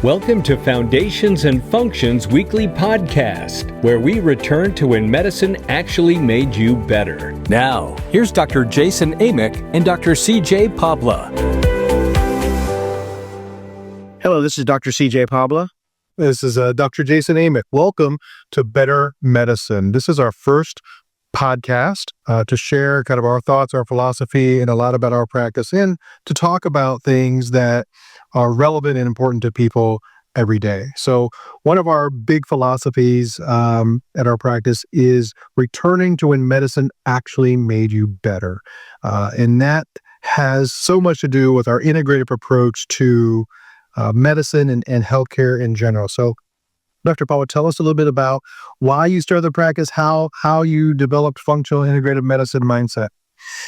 Welcome to Foundations and Functions Weekly Podcast, where we return to when medicine actually made you better. Now, here's Dr. Jason Amick and Dr. C.J. Pabla. Hello, this is Dr. C.J. Pabla. This is Dr. Jason Amick. Welcome to Better Medicine. This is our first podcast to share kind of our thoughts, our philosophy, and a lot about our practice, and to talk about things that are relevant and important to people every day. So one of our big philosophies at our practice is returning to when medicine actually made you better. And that has so much to do with our integrative approach to medicine and healthcare in general. So Dr. Paul, tell us a little bit about why you started the practice, how you developed functional integrative medicine mindset.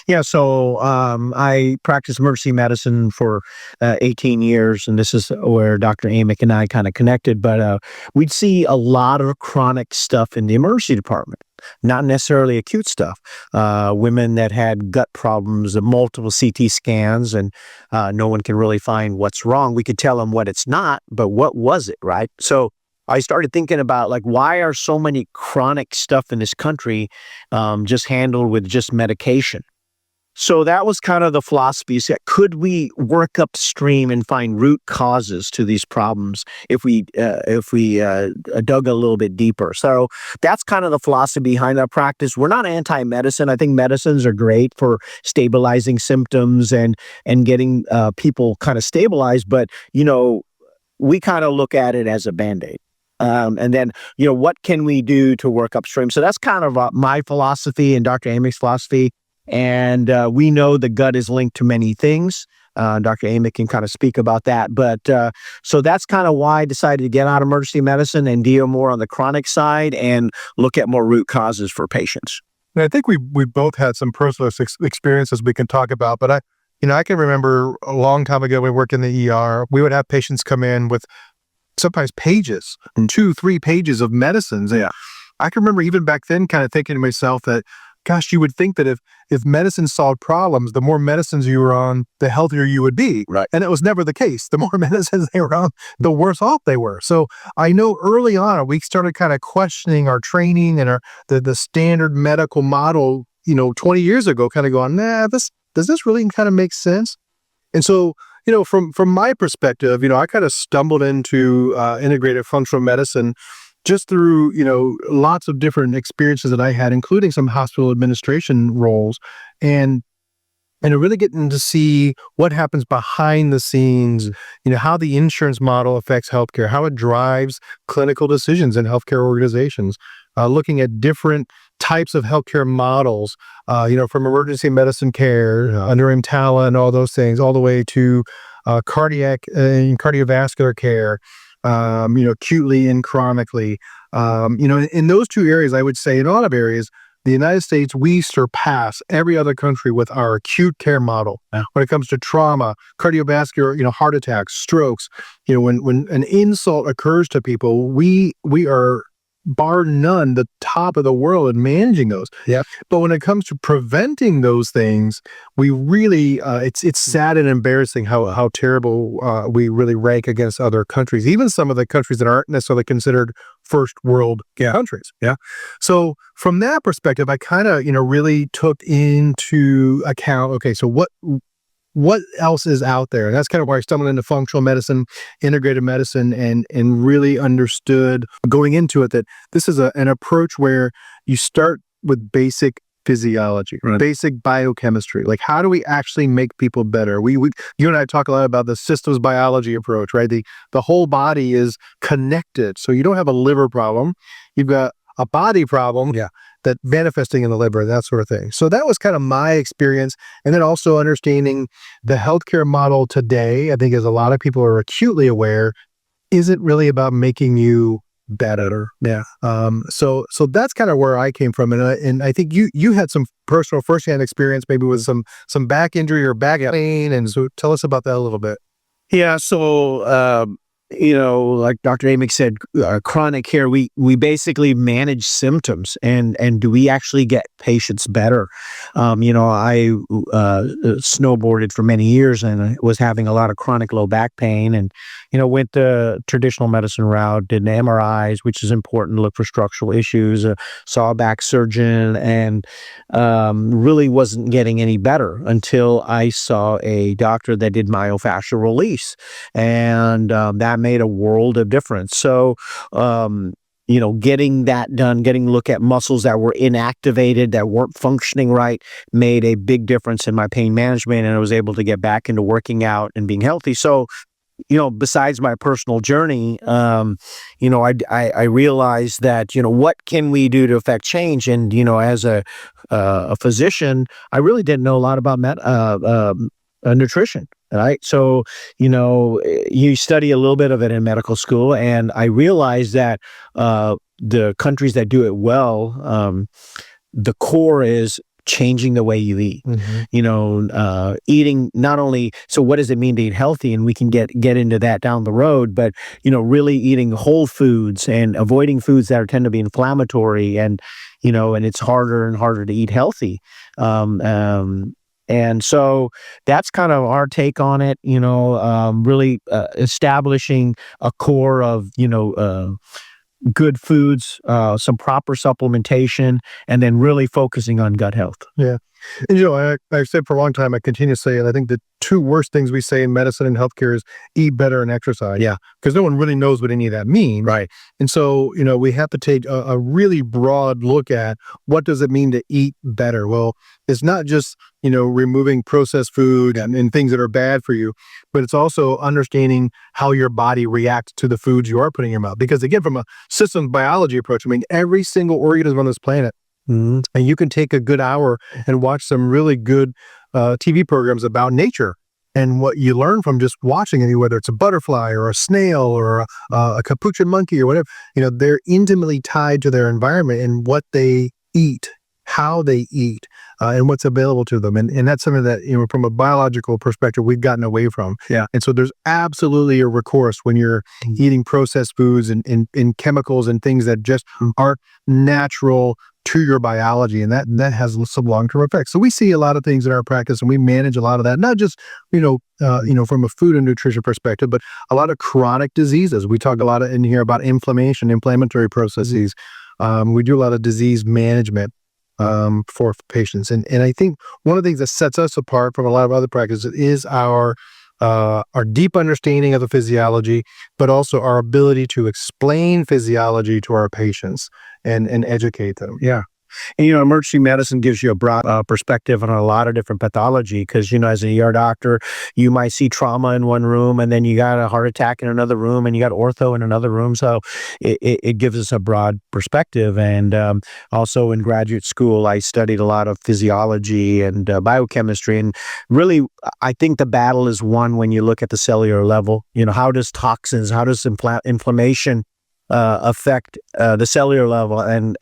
Yeah, so I practiced emergency medicine for 18 years, and this is where Dr. Amick and I kind of connected. But we'd see a lot of chronic stuff in the emergency department, not necessarily acute stuff. Women that had gut problems, multiple CT scans, and no one can really find what's wrong. We could tell them what it's not, but what was it, right? So I started thinking about, like, why are so many chronic stuff in this country just handled with just medication? So that was kind of the philosophy. Is that could we work upstream and find root causes to these problems if we dug a little bit deeper? So that's kind of the philosophy behind our practice. We're not anti-medicine. I think medicines are great for stabilizing symptoms and getting people kind of stabilized. But, you know, we kind of look at it as a Band-Aid. And then, you know, what can we do to work upstream? So that's kind of my philosophy and Dr. Amick's philosophy. And we know the gut is linked to many things. Dr. Amick can kind of speak about that. But so that's kind of why I decided to get out of emergency medicine and deal more on the chronic side and look at more root causes for patients. And I think we both had some personal experiences we can talk about. But I can remember a long time ago when we worked in the ER, we would have patients come in with sometimes pages, 2-3 pages of medicines. And I can remember even back then kind of thinking to myself that, gosh, you would think that if medicine solved problems, the more medicines you were on, the healthier you would be. Right. And it was never the case. The more medicines they were on, the worse off they were. So I know early on, we started kind of questioning our training and the standard medical model, 20 years ago, kind of going, does this really kind of make sense? And so, from my perspective, I kind of stumbled into integrative functional medicine just through, lots of different experiences that I had, including some hospital administration roles, and really getting to see what happens behind the scenes, how the insurance model affects healthcare, how it drives clinical decisions in healthcare organizations, looking at different types of healthcare models, from emergency medicine care, under EMTALA and all those things, all the way to cardiac and cardiovascular care, acutely and chronically. In those two areas, I would say in a lot of areas, the United States, we surpass every other country with our acute care model. When it comes to trauma, cardiovascular, heart attacks, strokes, when an insult occurs to people, we are, bar none, the top of the world in managing those. Yeah. But when it comes to preventing those things, we really, it's sad and embarrassing how terrible we really rank against other countries, even some of the countries that aren't necessarily considered first world countries. Yeah. So from that perspective, I kind of, really took into account, okay, so what else is out there? And that's kind of why I stumbled into functional medicine, integrative medicine, and really understood going into it that this is an approach where you start with basic physiology, right, basic biochemistry. Like, how do we actually make people better? You and I talk a lot about the systems biology approach, right? The whole body is connected. So you don't have a liver problem. You've got a body problem that manifesting in the liver, that sort of thing. So that was kind of my experience. And then also understanding the healthcare model today, I think, as a lot of people are acutely aware, isn't really about making you better. Yeah. So that's kind of where I came from. And I think you had some personal firsthand experience, maybe with some back injury or back pain. And so tell us about that a little bit. Yeah. So, like Dr. Amick said, chronic care, we basically manage symptoms, and do we actually get patients better? I snowboarded for many years, and I was having a lot of chronic low back pain, and went the traditional medicine route, did MRIs, which is important to look for structural issues, saw a back surgeon, and really wasn't getting any better until I saw a doctor that did myofascial release, and that made a world of difference. So, getting that done, getting a look at muscles that were inactivated, that weren't functioning right, made a big difference in my pain management, and I was able to get back into working out and being healthy. So, besides my personal journey, I realized that, what can we do to affect change? And, as a physician, I really didn't know a lot about nutrition. Right. So, you study a little bit of it in medical school, and I realized that the countries that do it well, the core is changing the way you eat. Eating not only, so what does it mean to eat healthy? And we can get into that down the road, but, really eating whole foods and avoiding foods that tend to be inflammatory, and, and it's harder and harder to eat healthy. And so that's kind of our take on it, really establishing a core of, good foods, some proper supplementation, and then really focusing on gut health. Yeah. And, I've said for a long time, I continue to say, and I think the two worst things we say in medicine and healthcare is eat better and exercise. Yeah. Because no one really knows what any of that means. Right. And so, we have to take a really broad look at what does it mean to eat better? Well, it's not just, removing processed food and things that are bad for you, but it's also understanding how your body reacts to the foods you are putting in your mouth. Because again, from a systems biology approach, every single organism on this planet, and you can take a good hour and watch some really good TV programs about nature. And what you learn from just watching it, whether it's a butterfly or a snail or a capuchin monkey or whatever, they're intimately tied to their environment and what they eat, how they eat, and what's available to them. And that's something that, from a biological perspective, we've gotten away from. Yeah. And so there's absolutely a recourse when you're eating processed foods and chemicals and things that just aren't natural to your biology, and that has some long-term effects. So we see a lot of things in our practice, and we manage a lot of that, not just from a food and nutrition perspective, but a lot of chronic diseases. We talk a lot in here about inflammatory processes. We do a lot of disease management for patients, and I think one of the things that sets us apart from a lot of other practices is our deep understanding of the physiology, but also our ability to explain physiology to our patients and educate them. Yeah. And, emergency medicine gives you a broad perspective on a lot of different pathology, because, as an ER doctor, you might see trauma in one room, and then you got a heart attack in another room, and you got ortho in another room. So it gives us a broad perspective. And also in graduate school, I studied a lot of physiology and biochemistry. And really, I think the battle is won when you look at the cellular level. How does toxins, how does inflammation affect the cellular level, and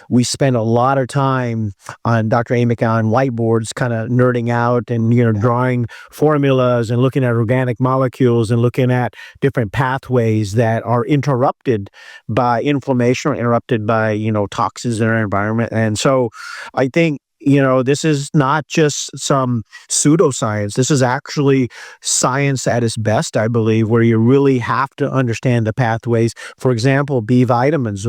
we spend a lot of time on Dr. Amick on whiteboards, kind of nerding out and drawing formulas and looking at organic molecules and looking at different pathways that are interrupted by inflammation or interrupted by toxins in our environment. And so I think this is not just some pseudoscience. This is actually science at its best, I believe, where you really have to understand the pathways. For example, B vitamins.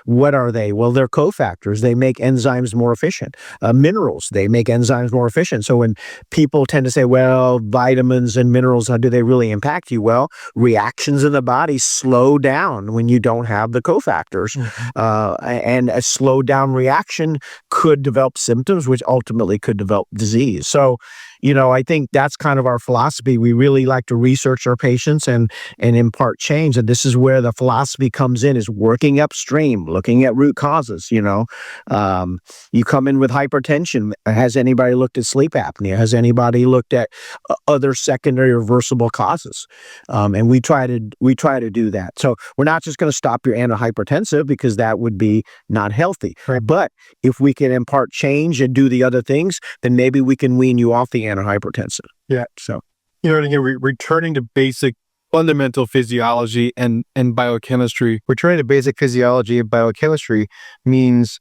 What are they? Well, they're cofactors. They make enzymes more efficient. Minerals, they make enzymes more efficient. So when people tend to say, well, vitamins and minerals, how do they really impact you? Well, reactions in the body slow down when you don't have the cofactors. And a slowed down reaction could develop symptoms, which ultimately could develop disease. So, I think that's kind of our philosophy. We really like to research our patients and impart change. And this is where the philosophy comes in, is working upstream, looking at root causes. You come in with hypertension. Has anybody looked at sleep apnea? Has anybody looked at other secondary reversible causes? And we try to do that. So we're not just going to stop your antihypertensive, because that would be not healthy. Right. But if we can impart change and do the other things, then maybe we can wean you off the antihypertensive. Yeah. So, and again, returning to basic fundamental physiology and biochemistry. Returning to basic physiology and biochemistry means,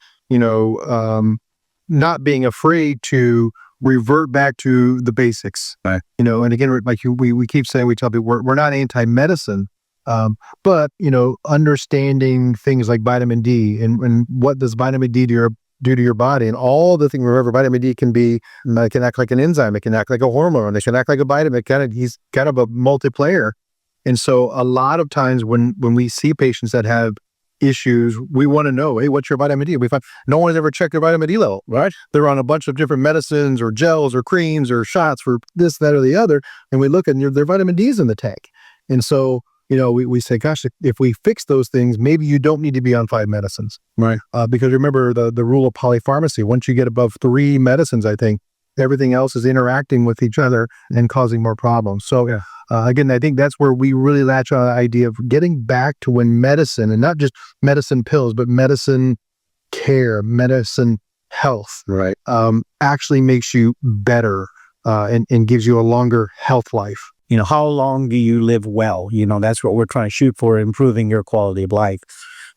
not being afraid to revert back to the basics. Right. And again, like we keep saying, we tell people we're not anti-medicine, but understanding things like vitamin D and what does vitamin D do to your body, and all the things. Remember, vitamin D can act like an enzyme, it can act like a hormone, it can act like a vitamin. He's kind of a multiplayer. And so a lot of times when we see patients that have issues, we want to know, hey, what's your vitamin D? We find no one's ever checked their vitamin D level, right? They're on a bunch of different medicines or gels or creams or shots for this, that, or the other. And we look and their vitamin D is in the tank. And so, we say, gosh, if we fix those things, maybe you don't need to be on 5 medicines. Right. Because remember the rule of polypharmacy. Once you get above 3 medicines, I think everything else is interacting with each other and causing more problems. So again, I think that's where we really latch on the idea of getting back to when medicine, and not just medicine pills, but medicine care, medicine health, Right. Actually makes you better and gives you a longer health life. How long do you live well? That's what we're trying to shoot for, improving your quality of life.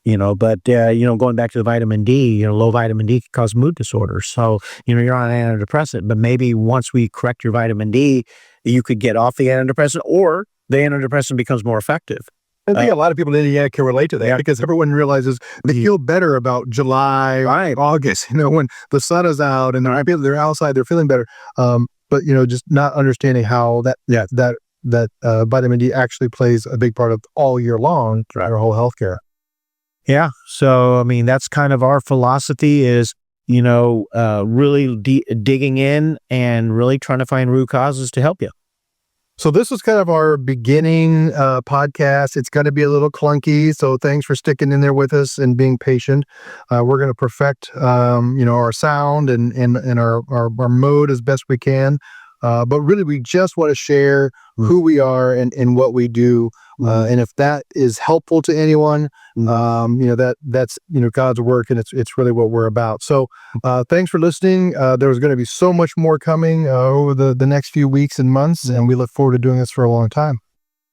But going back to the vitamin D, low vitamin D can cause mood disorders. So, you're on an antidepressant, but maybe once we correct your vitamin D, you could get off the antidepressant, or the antidepressant becomes more effective. I think a lot of people in Indiana can relate to that, because everyone realizes they feel better about July, Right. August, when the sun is out and they're outside, they're feeling better. But just not understanding how that vitamin D actually plays a big part of all year long throughout our whole healthcare. Yeah. So, that's kind of our philosophy is, really digging in and really trying to find root causes to help you. So this is kind of our beginning podcast. It's going to be a little clunky, so thanks for sticking in there with us and being patient. We're going to perfect, our sound and our mode as best we can. But really, we just want to share who we are and what we do. And if that is helpful to anyone, that's God's work, and it's really what we're about. So thanks for listening. There's going to be so much more coming over the next few weeks and months, and we look forward to doing this for a long time.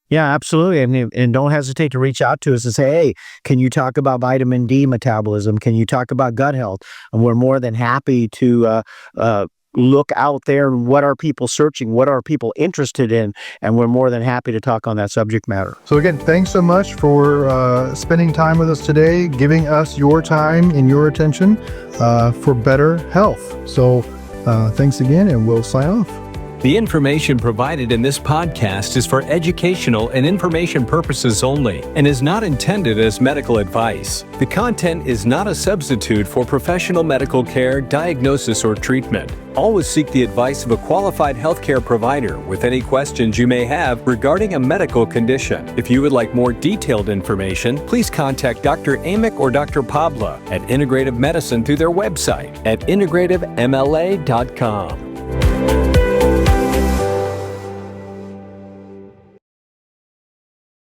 Yeah, absolutely. And don't hesitate to reach out to us and say, hey, can you talk about vitamin D metabolism? Can you talk about gut health? And we're more than happy to look out there and what are people searching, what are people interested in, and we're more than happy to talk on that subject matter. So again, thanks so much for spending time with us today, giving us your time and your attention for better health. So thanks again, and we'll sign off. The information provided in this podcast is for educational and information purposes only and is not intended as medical advice. The content is not a substitute for professional medical care, diagnosis, or treatment. Always seek the advice of a qualified healthcare provider with any questions you may have regarding a medical condition. If you would like more detailed information, please contact Dr. Amick or Dr. Pabla at Integrative Medicine through their website at integrativemla.com.